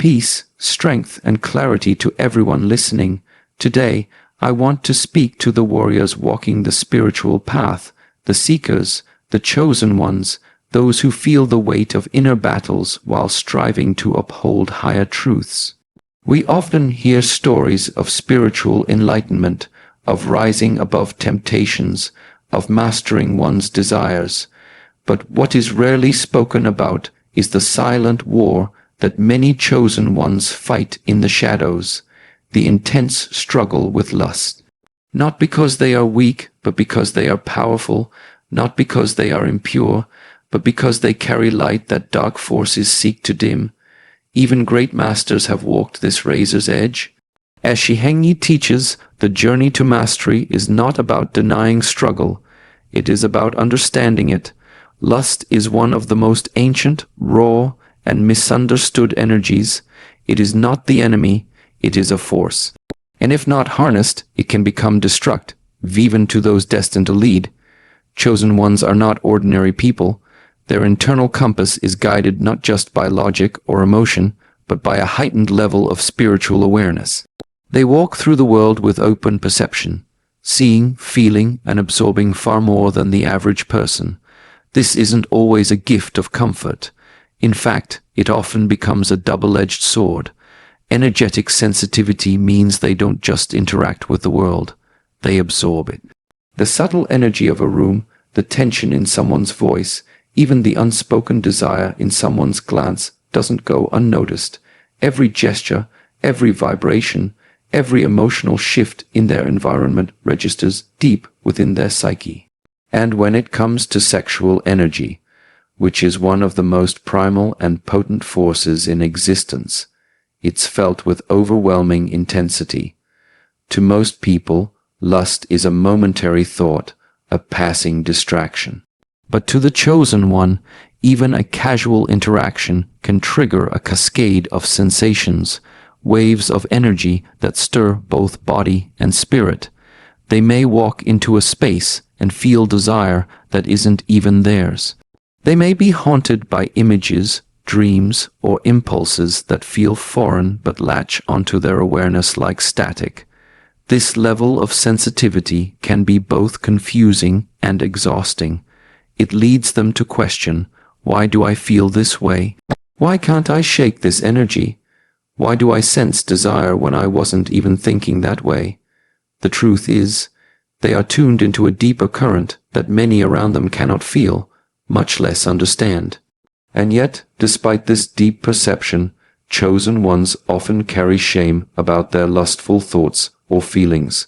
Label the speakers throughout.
Speaker 1: Peace, strength, and clarity to everyone listening. Today, I want to speak to the warriors walking the spiritual path, the seekers, the chosen ones, those who feel the weight of inner battles while striving to uphold higher truths. We often hear stories of spiritual enlightenment, of rising above temptations, of mastering one's desires. But what is rarely spoken about is the silent war that many chosen ones fight in the shadows, the intense struggle with lust. Not because they are weak, but because they are powerful, not because they are impure, but because they carry light that dark forces seek to dim. Even great masters have walked this razor's edge. As Shi Heng Yi teaches, the journey to mastery is not about denying struggle, it is about understanding it. Lust is one of the most ancient, raw, and misunderstood energies. It is not the enemy, it is a force. And if not harnessed, it can become destruct, even to those destined to lead. Chosen ones are not ordinary people. Their internal compass is guided not just by logic or emotion, but by a heightened level of spiritual awareness. They walk through the world with open perception, seeing, feeling, and absorbing far more than the average person. This isn't always a gift of comfort. In fact, it often becomes a double-edged sword. Energetic sensitivity means they don't just interact with the world, they absorb it. The subtle energy of a room, the tension in someone's voice, even the unspoken desire in someone's glance doesn't go unnoticed. Every gesture, every vibration, every emotional shift in their environment registers deep within their psyche. And when it comes to sexual energy, which is one of the most primal and potent forces in existence, it's felt with overwhelming intensity. To most people, lust is a momentary thought, a passing distraction. But to the chosen one, even a casual interaction can trigger a cascade of sensations, waves of energy that stir both body and spirit. They may walk into a space and feel desire that isn't even theirs. They may be haunted by images, dreams, or impulses that feel foreign but latch onto their awareness like static. This level of sensitivity can be both confusing and exhausting. It leads them to question, why do I feel this way? Why can't I shake this energy? Why do I sense desire when I wasn't even thinking that way? The truth is, they are tuned into a deeper current that many around them cannot feel, much less understand. And yet, despite this deep perception, chosen ones often carry shame about their lustful thoughts or feelings.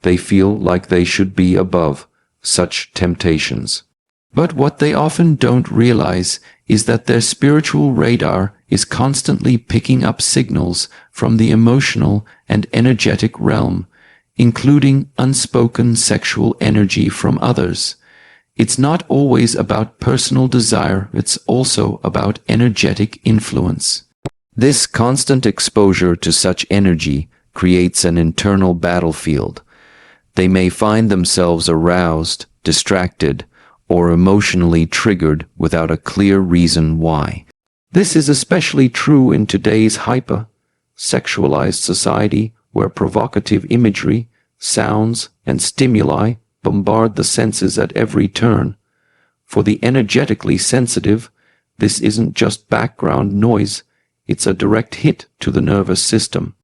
Speaker 1: They feel like they should be above such temptations. But what they often don't realize is that their spiritual radar is constantly picking up signals from the emotional and energetic realm, including unspoken sexual energy from others. It's not always about personal desire, it's also about energetic influence. This constant exposure to such energy creates an internal battlefield. They may find themselves aroused, distracted, or emotionally triggered without a clear reason why. This is especially true in today's hyper-sexualized society where provocative imagery, sounds, and stimuli bombard the senses at every turn. For the energetically sensitive, this isn't just background noise, it's a direct hit to the nervous system.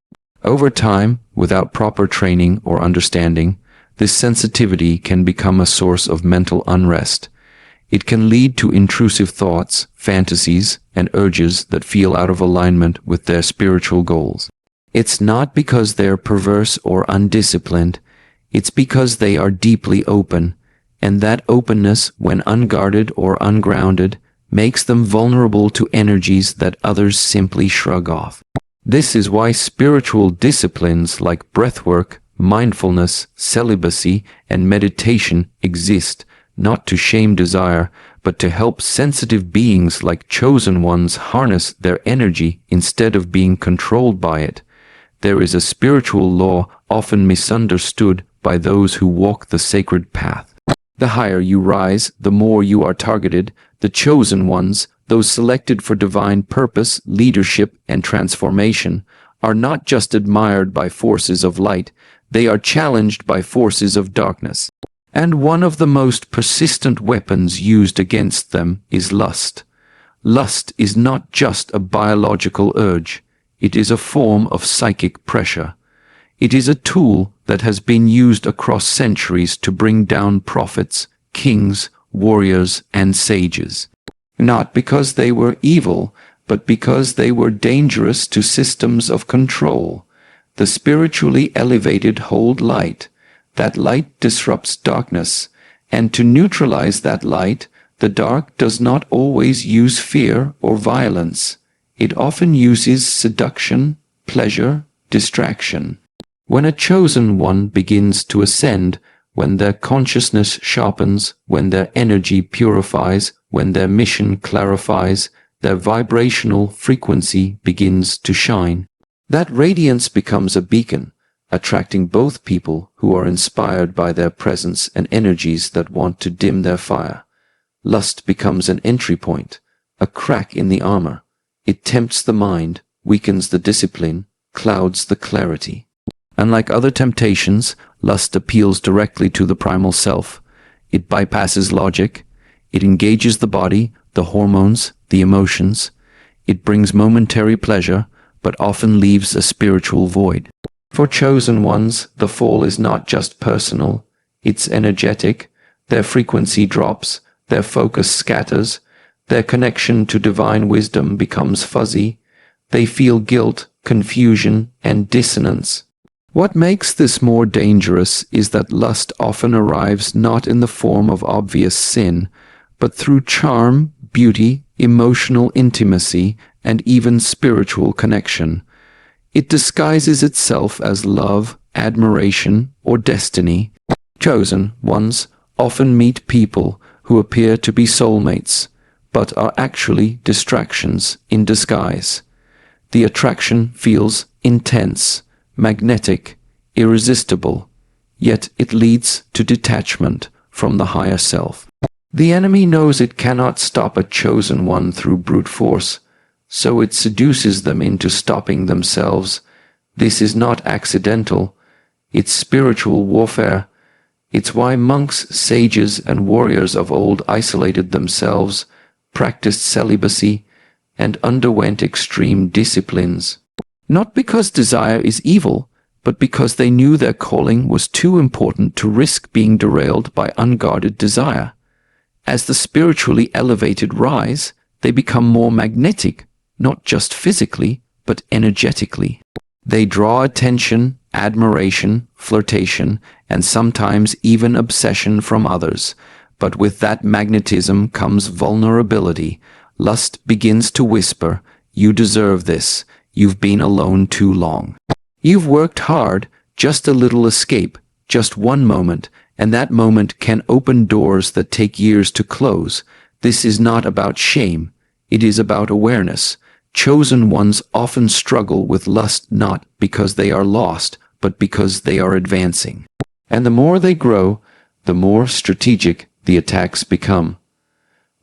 Speaker 1: Over time, without proper training or understanding, this sensitivity can become a source of mental unrest. It can lead to intrusive thoughts, fantasies, and urges that feel out of alignment with their spiritual goals. It's not because they're perverse or undisciplined, it's because they are deeply open, and that openness, when unguarded or ungrounded, makes them vulnerable to energies that others simply shrug off. This is why spiritual disciplines like breathwork, mindfulness, celibacy, and meditation exist, not to shame desire, but to help sensitive beings like chosen ones harness their energy instead of being controlled by it. There is a spiritual law often misunderstood by those who walk the sacred path. The higher you rise, the more you are targeted. The chosen ones, those selected for divine purpose, leadership, and transformation, are not just admired by forces of light, they are challenged by forces of darkness. And one of the most persistent weapons used against them is lust. Lust is not just a biological urge, it is a form of psychic pressure. It is a tool that has been used across centuries to bring down prophets, kings, warriors, and sages. Not because they were evil, but because they were dangerous to systems of control. The spiritually elevated hold light. That light disrupts darkness, and to neutralize that light, the dark does not always use fear or violence. It often uses seduction, pleasure, distraction. When a chosen one begins to ascend, when their consciousness sharpens, when their energy purifies, when their mission clarifies, their vibrational frequency begins to shine. That radiance becomes a beacon, attracting both people who are inspired by their presence and energies that want to dim their fire. Lust becomes an entry point, a crack in the armor. It tempts the mind, weakens the discipline, clouds the clarity. Unlike other temptations, lust appeals directly to the primal self. It bypasses logic. It engages the body, the hormones, the emotions. It brings momentary pleasure, but often leaves a spiritual void. For chosen ones, the fall is not just personal, it's energetic. Their frequency drops, their focus scatters, their connection to divine wisdom becomes fuzzy. They feel guilt, confusion, and dissonance. What makes this more dangerous is that lust often arrives not in the form of obvious sin, but through charm, beauty, emotional intimacy, and even spiritual connection. It disguises itself as love, admiration, or destiny. Chosen ones often meet people who appear to be soulmates, but are actually distractions in disguise. The attraction feels intense, magnetic, irresistible, yet it leads to detachment from the higher self. The enemy knows it cannot stop a chosen one through brute force, so it seduces them into stopping themselves. This is not accidental, it's spiritual warfare. It's why monks, sages, and warriors of old isolated themselves, practiced celibacy, and underwent extreme disciplines. Not because desire is evil, but because they knew their calling was too important to risk being derailed by unguarded desire. As the spiritually elevated rise, they become more magnetic, not just physically, but energetically. They draw attention, admiration, flirtation, and sometimes even obsession from others. But with that magnetism comes vulnerability. Lust begins to whisper, "You deserve this. You've been alone too long. You've worked hard, just a little escape, just one moment, and that moment can open doors that take years to close." This is not about shame. It is about awareness. Chosen ones often struggle with lust not because they are lost, but because they are advancing. And the more they grow, the more strategic the attacks become.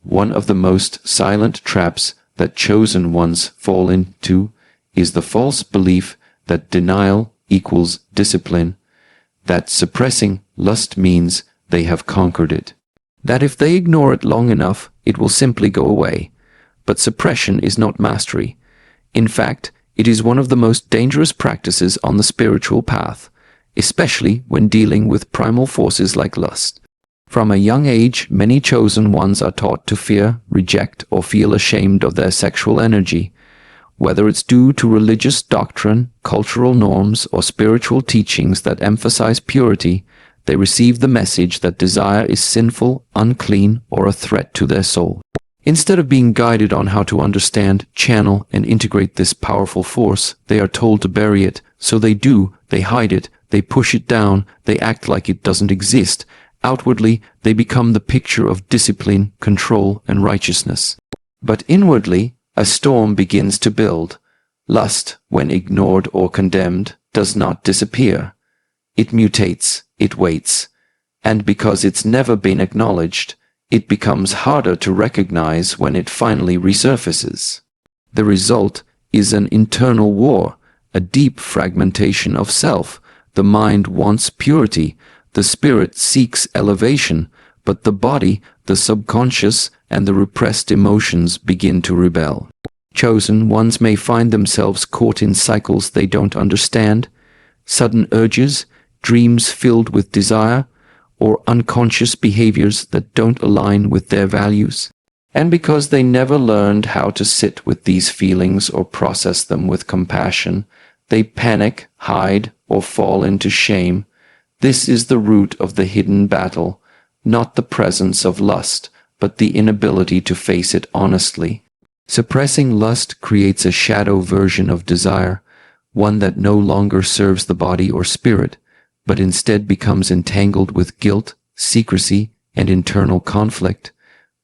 Speaker 1: One of the most silent traps that chosen ones fall into is the false belief that denial equals discipline, that suppressing lust means they have conquered it, that if they ignore it long enough, it will simply go away. But suppression is not mastery. In fact, it is one of the most dangerous practices on the spiritual path, especially when dealing with primal forces like lust. From a young age, many chosen ones are taught to fear, reject, or feel ashamed of their sexual energy. Whether it's due to religious doctrine, cultural norms, or spiritual teachings that emphasize purity, they receive the message that desire is sinful, unclean, or a threat to their soul. Instead of being guided on how to understand, channel, and integrate this powerful force, they are told to bury it. So they do, they hide it, they push it down, they act like it doesn't exist. Outwardly, they become the picture of discipline, control, and righteousness. But inwardly, a storm begins to build. Lust, when ignored or condemned, does not disappear. It mutates, it waits. And because it's never been acknowledged, it becomes harder to recognize when it finally resurfaces. The result is an internal war, a deep fragmentation of self. The mind wants purity, the spirit seeks elevation, but the body, the subconscious, and the repressed emotions begin to rebel. Chosen ones may find themselves caught in cycles they don't understand, sudden urges, dreams filled with desire, or unconscious behaviors that don't align with their values. And because they never learned how to sit with these feelings or process them with compassion, they panic, hide, or fall into shame. This is the root of the hidden battle, not the presence of lust, but the inability to face it honestly. Suppressing lust creates a shadow version of desire, one that no longer serves the body or spirit, but instead becomes entangled with guilt, secrecy, and internal conflict.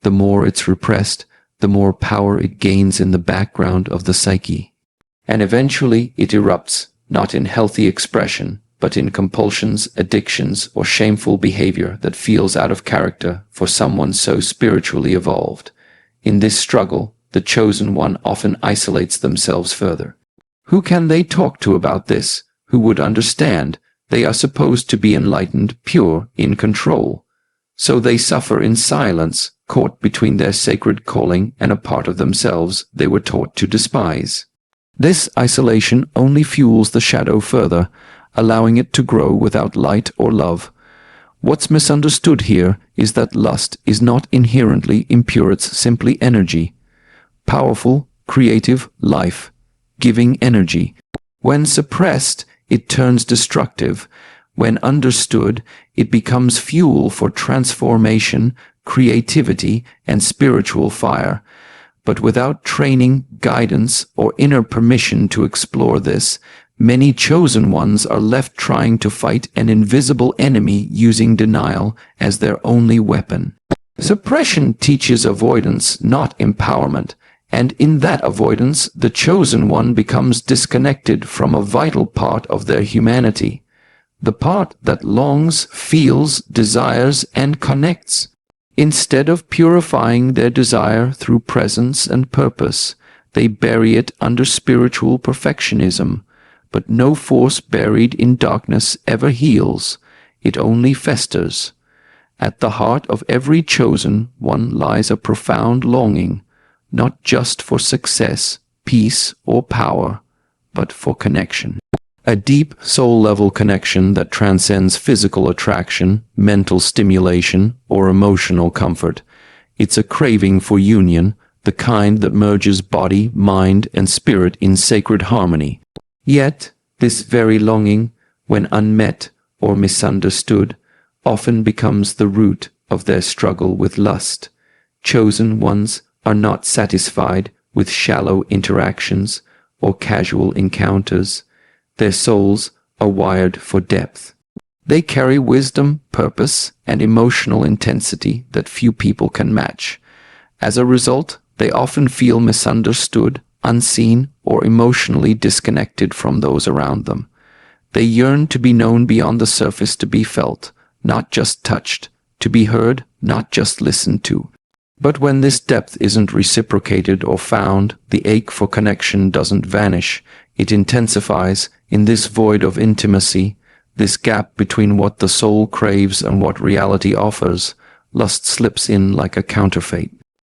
Speaker 1: The more it's repressed, the more power it gains in the background of the psyche. And eventually it erupts, not in healthy expression, but in compulsions, addictions, or shameful behavior that feels out of character for someone so spiritually evolved. In this struggle, the chosen one often isolates themselves further. Who can they talk to about this? Who would understand? They are supposed to be enlightened, pure, in control. So they suffer in silence, caught between their sacred calling and a part of themselves they were taught to despise. This isolation only fuels the shadow further, allowing it to grow without light or love. What's misunderstood here is that lust is not inherently impure, it's simply energy. Powerful, creative, life-giving energy. When suppressed, it turns destructive. When understood, it becomes fuel for transformation, creativity, and spiritual fire. But without training, guidance, or inner permission to explore this, many chosen ones are left trying to fight an invisible enemy using denial as their only weapon. Suppression teaches avoidance, not empowerment. And in that avoidance, the chosen one becomes disconnected from a vital part of their humanity, the part that longs, feels, desires, and connects. Instead of purifying their desire through presence and purpose, they bury it under spiritual perfectionism. But no force buried in darkness ever heals, it only festers. At the heart of every chosen one lies a profound longing, not just for success, peace, or power, but for connection. A deep soul-level connection that transcends physical attraction, mental stimulation, or emotional comfort. It's a craving for union, the kind that merges body, mind, and spirit in sacred harmony. Yet, this very longing, when unmet or misunderstood, often becomes the root of their struggle with lust. Chosen ones are not satisfied with shallow interactions or casual encounters. Their souls are wired for depth. They carry wisdom, purpose, and emotional intensity that few people can match. As a result, they often feel misunderstood, unseen, or emotionally disconnected from those around them. They yearn to be known beyond the surface, to be felt, not just touched, to be heard, not just listened to. But when this depth isn't reciprocated or found, the ache for connection doesn't vanish. It intensifies. In this void of intimacy, this gap between what the soul craves and what reality offers, lust slips in like a counterfeit.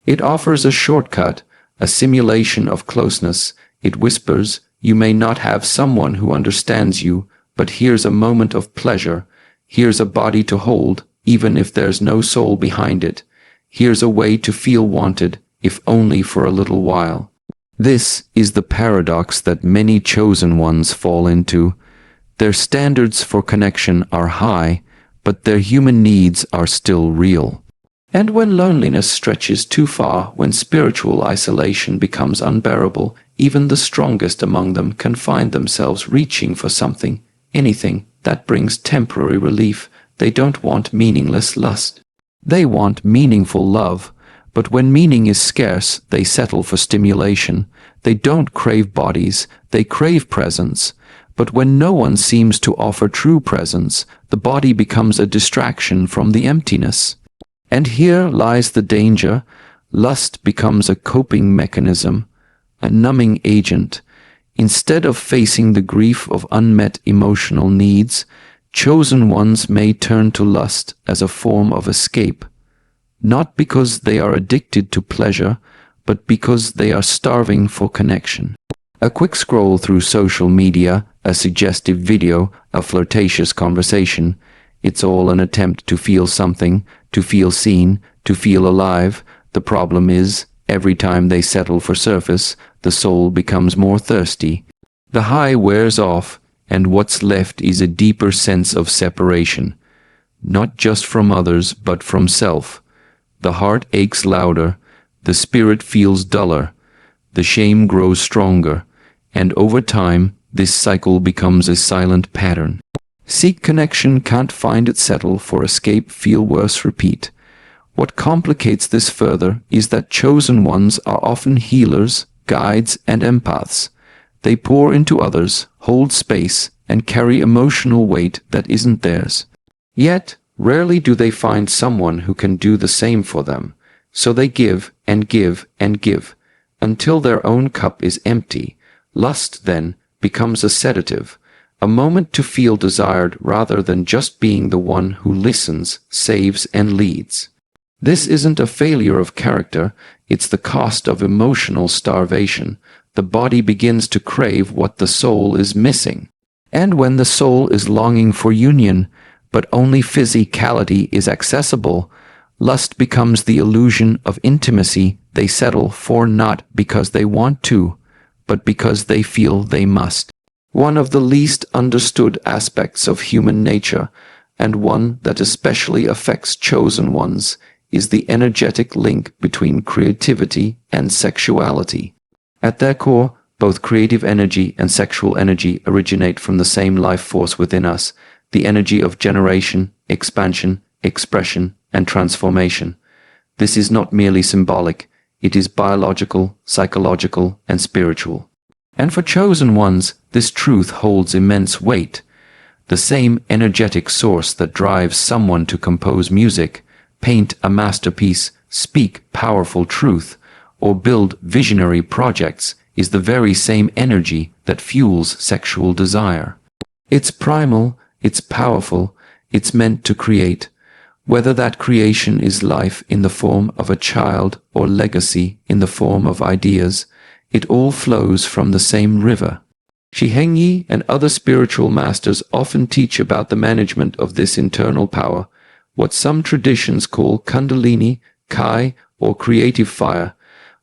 Speaker 1: It offers a shortcut, a simulation of closeness. It whispers, "You may not have someone who understands you, but here's a moment of pleasure. Here's a body to hold, even if there's no soul behind it. Here's a way to feel wanted, if only for a little while." This is the paradox that many chosen ones fall into. Their standards for connection are high, but their human needs are still real. And when loneliness stretches too far, when spiritual isolation becomes unbearable, even the strongest among them can find themselves reaching for something, anything, that brings temporary relief. They don't want meaningless lust. They want meaningful love. But when meaning is scarce, they settle for stimulation. They don't crave bodies, they crave presence. But when no one seems to offer true presence, the body becomes a distraction from the emptiness. And here lies the danger. Lust becomes a coping mechanism, a numbing agent. Instead of facing the grief of unmet emotional needs, chosen ones may turn to lust as a form of escape, not because they are addicted to pleasure, but because they are starving for connection. A quick scroll through social media, a suggestive video, a flirtatious conversation, it's all an attempt to feel something, to feel seen, to feel alive. The problem is, every time they settle for surface, the soul becomes more thirsty. The high wears off, and what's left is a deeper sense of separation, not just from others, but from self. The heart aches louder, the spirit feels duller, the shame grows stronger, and over time, this cycle becomes a silent pattern. Seek connection, can't find it, settle for escape, feel worse, repeat. What complicates this further is that chosen ones are often healers, guides, and empaths. They pour into others, hold space, and carry emotional weight that isn't theirs. Yet, rarely do they find someone who can do the same for them, so they give and give and give, until their own cup is empty. Lust, then, becomes a sedative, a moment to feel desired rather than just being the one who listens, saves, and leads. This isn't a failure of character, it's the cost of emotional starvation. The body begins to crave what the soul is missing. And when the soul is longing for union, but only physicality is accessible, lust becomes the illusion of intimacy they settle for, not because they want to, but because they feel they must. One of the least understood aspects of human nature, and one that especially affects chosen ones, is the energetic link between creativity and sexuality. At their core, both creative energy and sexual energy originate from the same life force within us, the energy of generation, expansion, expression, and transformation. This is not merely symbolic, it is biological, psychological, and spiritual. And for chosen ones, this truth holds immense weight. The same energetic source that drives someone to compose music, paint a masterpiece, speak powerful truth, or build visionary projects is the very same energy that fuels sexual desire. It's primal, it's powerful, it's meant to create. Whether that creation is life in the form of a child or legacy in the form of ideas, it all flows from the same river. Shi Heng Yi and other spiritual masters often teach about the management of this internal power, what some traditions call Kundalini, Kai, or creative fire.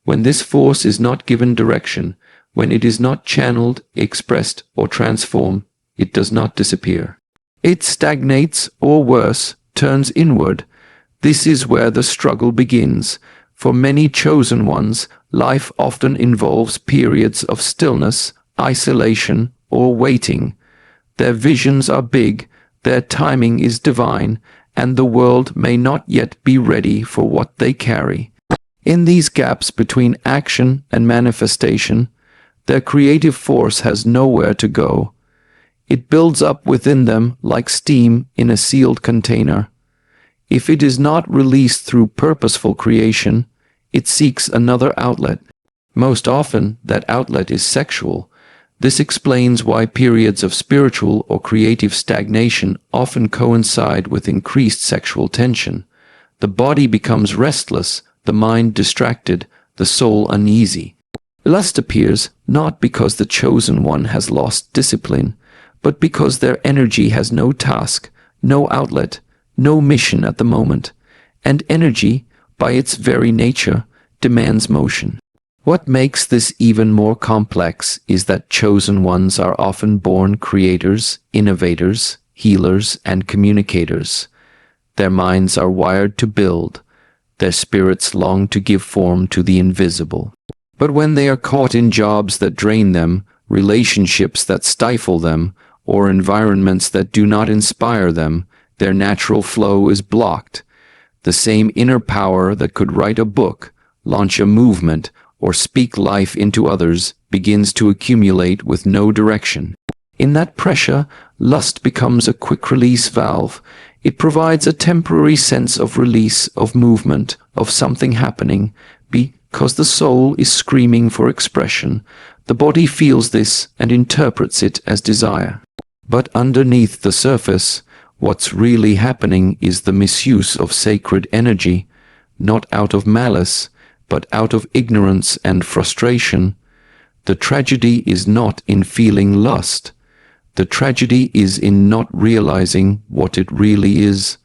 Speaker 1: When this force is not given direction, when it is not channeled, expressed, or transformed, it does not disappear. It stagnates, or worse, turns inward. This is where the struggle begins. For many chosen ones, life often involves periods of stillness, isolation, or waiting. Their visions are big, their timing is divine, and the world may not yet be ready for what they carry. In these gaps between action and manifestation, their creative force has nowhere to go. It builds up within them like steam in a sealed container. If it is not released through purposeful creation, it seeks another outlet. Most often, that outlet is sexual. This explains why periods of spiritual or creative stagnation often coincide with increased sexual tension. The body becomes restless, the mind distracted, the soul uneasy. Lust appears not because the chosen one has lost discipline, but because their energy has no task, no outlet, no mission at the moment, and energy, by its very nature, demands motion. What makes this even more complex is that chosen ones are often born creators, innovators, healers, and communicators. Their minds are wired to build. Their spirits long to give form to the invisible. But when they are caught in jobs that drain them, relationships that stifle them, or environments that do not inspire them, their natural flow is blocked. The same inner power that could write a book, launch a movement, or speak life into others begins to accumulate with no direction. In that pressure, lust becomes a quick-release valve. It provides a temporary sense of release, of movement, of something happening, because the soul is screaming for expression. The body feels this and interprets it as desire. But underneath the surface, what's really happening is the misuse of sacred energy, not out of malice, but out of ignorance and frustration. The tragedy is not in feeling lust. The tragedy is in not realizing what it really is: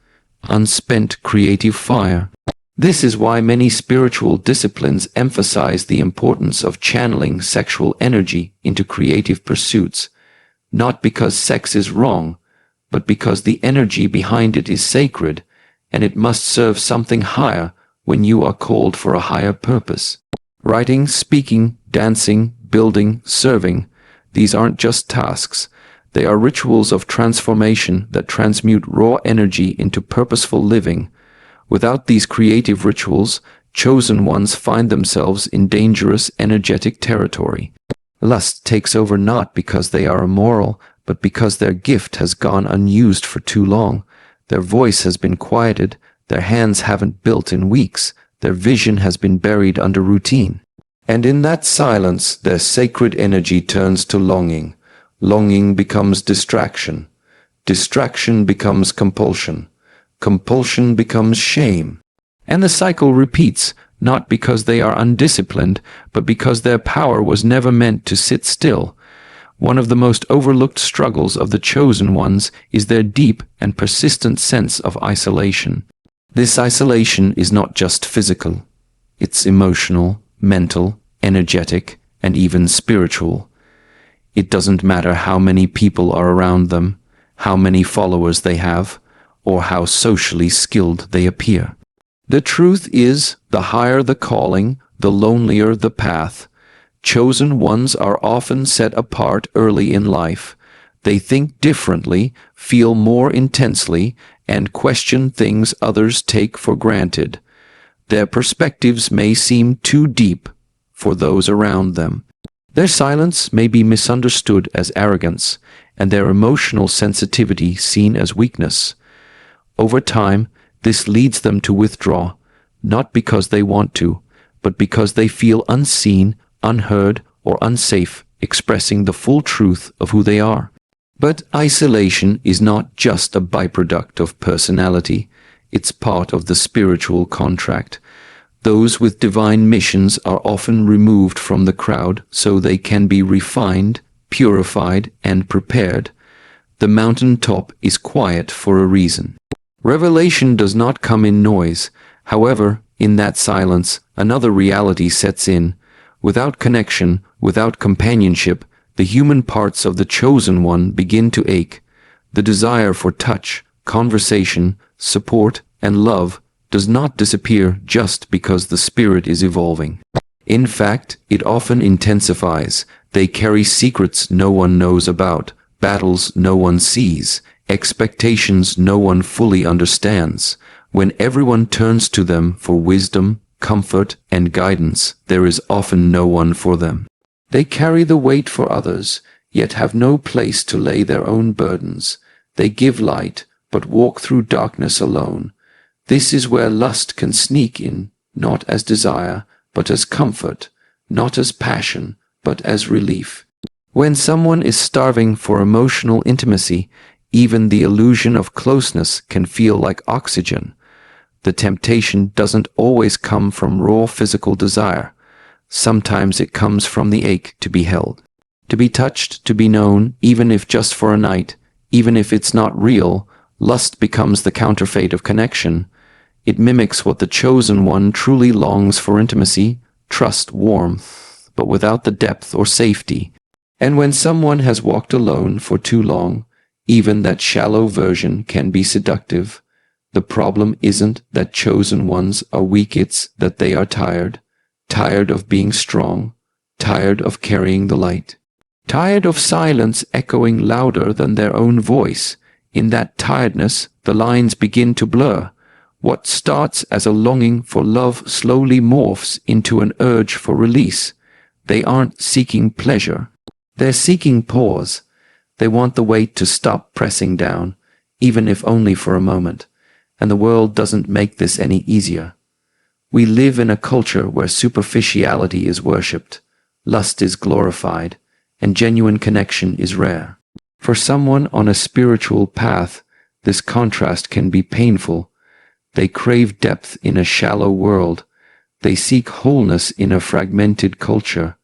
Speaker 1: unspent creative fire. This is why many spiritual disciplines emphasize the importance of channeling sexual energy into creative pursuits, not because sex is wrong, but because the energy behind it is sacred, and it must serve something higher when you are called for a higher purpose. Writing, speaking, dancing, building, serving, these aren't just tasks. They are rituals of transformation that transmute raw energy into purposeful living. Without these creative rituals, chosen ones find themselves in dangerous energetic territory. Lust takes over not because they are immoral, but because their gift has gone unused for too long. Their voice has been quieted, their hands haven't built in weeks, their vision has been buried under routine. And in that silence, their sacred energy turns to longing. Longing becomes distraction. Distraction becomes compulsion. Compulsion becomes shame. And the cycle repeats, not because they are undisciplined, but because their power was never meant to sit still. One of the most overlooked struggles of the chosen ones is their deep and persistent sense of isolation. This isolation is not just physical. It's emotional, mental, energetic, and even spiritual. It doesn't matter how many people are around them, how many followers they have, or how socially skilled they appear. The truth is, the higher the calling, the lonelier the path. Chosen ones are often set apart early in life. They think differently, feel more intensely, and question things others take for granted. Their perspectives may seem too deep for those around them. Their silence may be misunderstood as arrogance, and their emotional sensitivity seen as weakness. Over time, this leads them to withdraw, not because they want to, but because they feel unseen, unheard, or unsafe expressing the full truth of who they are. But isolation is not just a byproduct of personality, it's part of the spiritual contract. Those with divine missions are often removed from the crowd so they can be refined, purified, and prepared. The mountaintop is quiet for a reason. Revelation does not come in noise. However, in that silence, another reality sets in. Without connection, without companionship, the human parts of the chosen one begin to ache. The desire for touch, conversation, support, and love does not disappear just because the spirit is evolving. In fact, it often intensifies. They carry secrets no one knows about, battles no one sees, expectations no one fully understands. When everyone turns to them for wisdom, comfort, and guidance, there is often no one for them. They carry the weight for others, yet have no place to lay their own burdens. They give light, but walk through darkness alone. This is where lust can sneak in, not as desire, but as comfort, not as passion, but as relief. When someone is starving for emotional intimacy, even the illusion of closeness can feel like oxygen. The temptation doesn't always come from raw physical desire. Sometimes it comes from the ache to be held, to be touched, to be known, even if just for a night, even if it's not real. Lust becomes the counterfeit of connection. It mimics what the chosen one truly longs for: intimacy, trust, warmth, but without the depth or safety. And when someone has walked alone for too long, even that shallow version can be seductive. The problem isn't that chosen ones are weak, it's that they are tired. Tired of being strong, tired of carrying the light, tired of silence echoing louder than their own voice. In that tiredness, the lines begin to blur. What starts as a longing for love slowly morphs into an urge for release. They aren't seeking pleasure. They're seeking pause. They want the weight to stop pressing down. even if only for a moment, and the world doesn't make this any easier. We live in a culture where superficiality is worshipped, lust is glorified, and genuine connection is rare. For someone on a spiritual path, this contrast can be painful. They crave depth in a shallow world. They seek wholeness in a fragmented culture.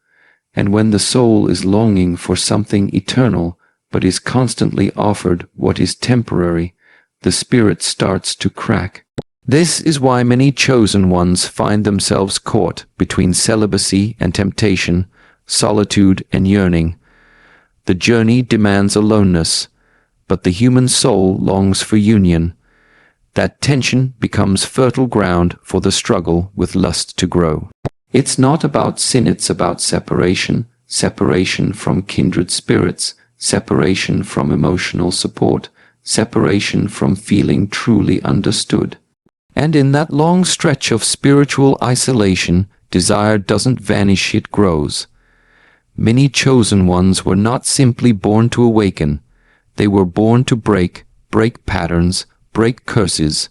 Speaker 1: And when the soul is longing for something eternal, but is constantly offered what is temporary, the spirit starts to crack. This is why many chosen ones find themselves caught between celibacy and temptation, solitude and yearning. The journey demands aloneness, but the human soul longs for union. That tension becomes fertile ground for the struggle with lust to grow. It's not about sin, it's about separation, separation from kindred spirits, separation from emotional support, separation from feeling truly understood. And in that long stretch of spiritual isolation, desire doesn't vanish, it grows. Many chosen ones were not simply born to awaken. They were born to break patterns, break curses,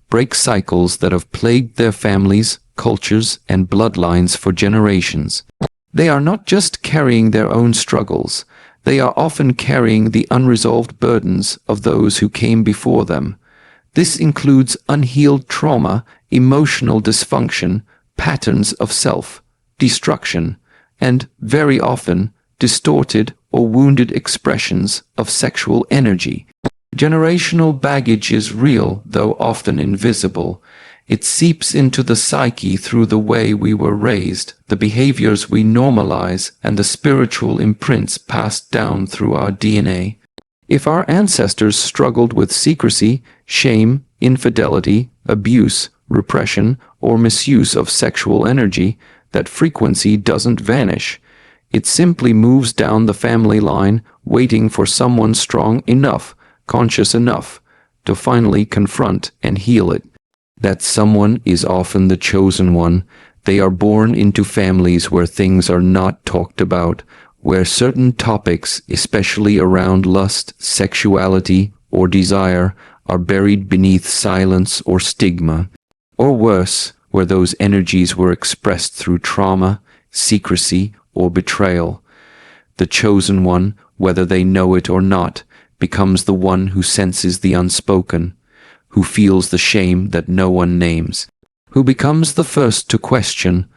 Speaker 1: break cycles that have plagued their families, cultures, and bloodlines for generations. They are not just carrying their own struggles. They are often carrying the unresolved burdens of those who came before them. This includes unhealed trauma, emotional dysfunction, patterns of self-destruction, and, very often, distorted or wounded expressions of sexual energy. Generational baggage is real, though often invisible. It seeps into the psyche through the way we were raised, the behaviors we normalize, and the spiritual imprints passed down through our DNA. If our ancestors struggled with secrecy, shame, infidelity, abuse, repression, or misuse of sexual energy, that frequency doesn't vanish. It simply moves down the family line, waiting for someone strong enough, conscious enough, to finally confront and heal it. That someone is often the chosen one. They are born into families where things are not talked about, where certain topics, especially around lust, sexuality, or desire, are buried beneath silence or stigma. Or worse, where those energies were expressed through trauma, secrecy, or betrayal. The chosen one, whether they know it or not, becomes the one who senses the unspoken, who feels the shame that no one names, who becomes the first to question,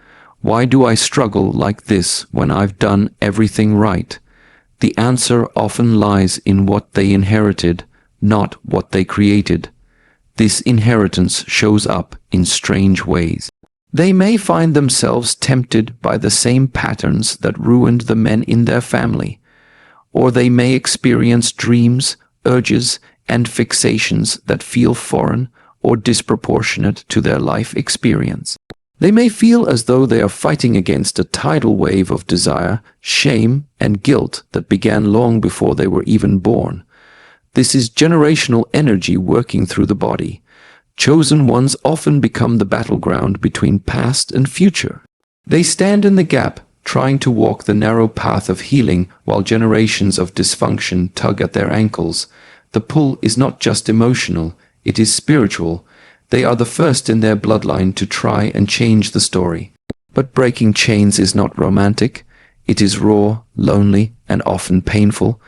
Speaker 1: why do I struggle like this when I've done everything right? The answer often lies in what they inherited, not what they created. This inheritance shows up in strange ways. They may find themselves tempted by the same patterns that ruined the men in their family, or they may experience dreams, urges, and fixations that feel foreign or disproportionate to their life experience. They may feel as though they are fighting against a tidal wave of desire, shame, and guilt that began long before they were even born. This is generational energy working through the body. Chosen ones often become the battleground between past and future. They stand in the gap, trying to walk the narrow path of healing while generations of dysfunction tug at their ankles. The pull is not just emotional, it is spiritual. They are the first in their bloodline to try and change the story. But breaking chains is not romantic. It is raw, lonely, and often painful.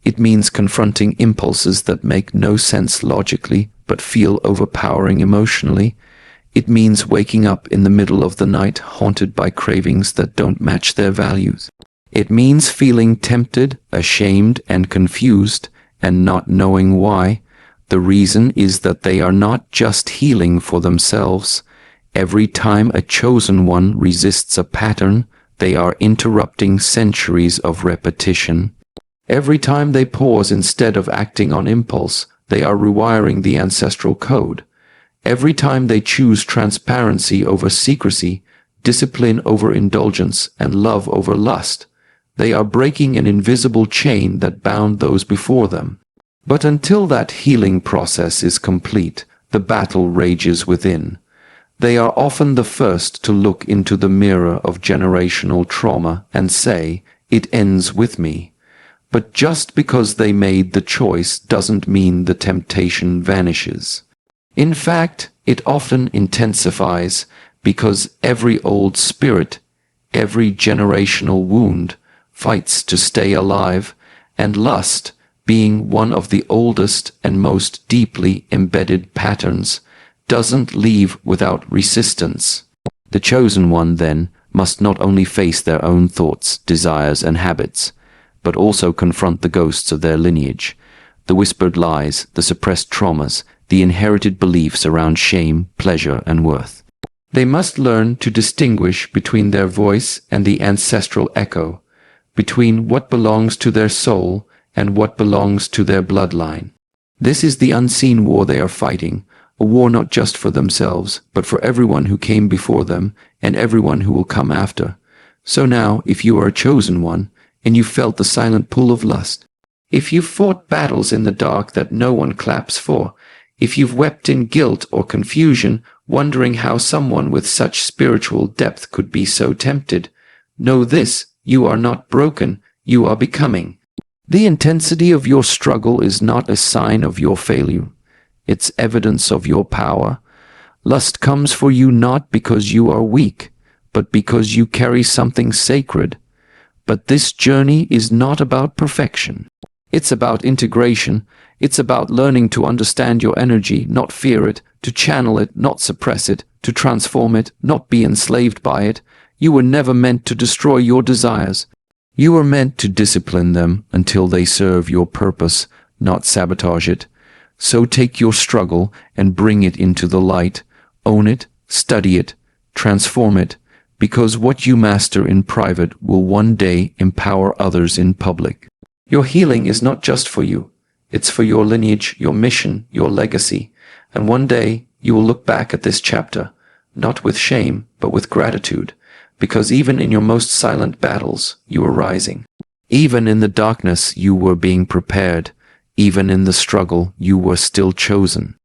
Speaker 1: It means confronting impulses that make no sense logically, but feel overpowering emotionally. It means waking up in the middle of the night haunted by cravings that don't match their values. It means feeling tempted, ashamed, and confused, and not knowing why. The reason is that they are not just healing for themselves. Every time a chosen one resists a pattern, they are interrupting centuries of repetition. Every time they pause instead of acting on impulse, they are rewiring the ancestral code. Every time they choose transparency over secrecy, discipline over indulgence, and love over lust, they are breaking an invisible chain that bound those before them. But until that healing process is complete, the battle rages within. They are often the first to look into the mirror of generational trauma and say, "It ends with me." But just because they made the choice doesn't mean the temptation vanishes. In fact, it often intensifies because every old spirit, every generational wound, fights to stay alive, and lust, being one of the oldest and most deeply embedded patterns, doesn't leave without resistance. The chosen one, then, must not only face their own thoughts, desires, and habits, but also confront the ghosts of their lineage, the whispered lies, the suppressed traumas, the inherited beliefs around shame, pleasure, and worth. They must learn to distinguish between their voice and the ancestral echo, between what belongs to their soul and what belongs to their bloodline. This is the unseen war they are fighting, a war not just for themselves, but for everyone who came before them and everyone who will come after. So now, if you are a chosen one, and you felt the silent pull of lust, if you've fought battles in the dark that no one claps for, if you've wept in guilt or confusion, wondering how someone with such spiritual depth could be so tempted, know this: you are not broken, you are becoming. The intensity of your struggle is not a sign of your failure. It's evidence of your power. Lust comes for you not because you are weak, but because you carry something sacred. But this journey is not about perfection. It's about integration. It's about learning to understand your energy, not fear it, to channel it, not suppress it, to transform it, not be enslaved by it. You were never meant to destroy your desires. You were meant to discipline them until they serve your purpose, not sabotage it. So take your struggle and bring it into the light. Own it, study it, transform it, because what you master in private will one day empower others in public. Your healing is not just for you. It's for your lineage, your mission, your legacy. And one day you will look back at this chapter, not with shame, but with gratitude, because even in your most silent battles, you were rising. Even in the darkness, you were being prepared. Even in the struggle, you were still chosen.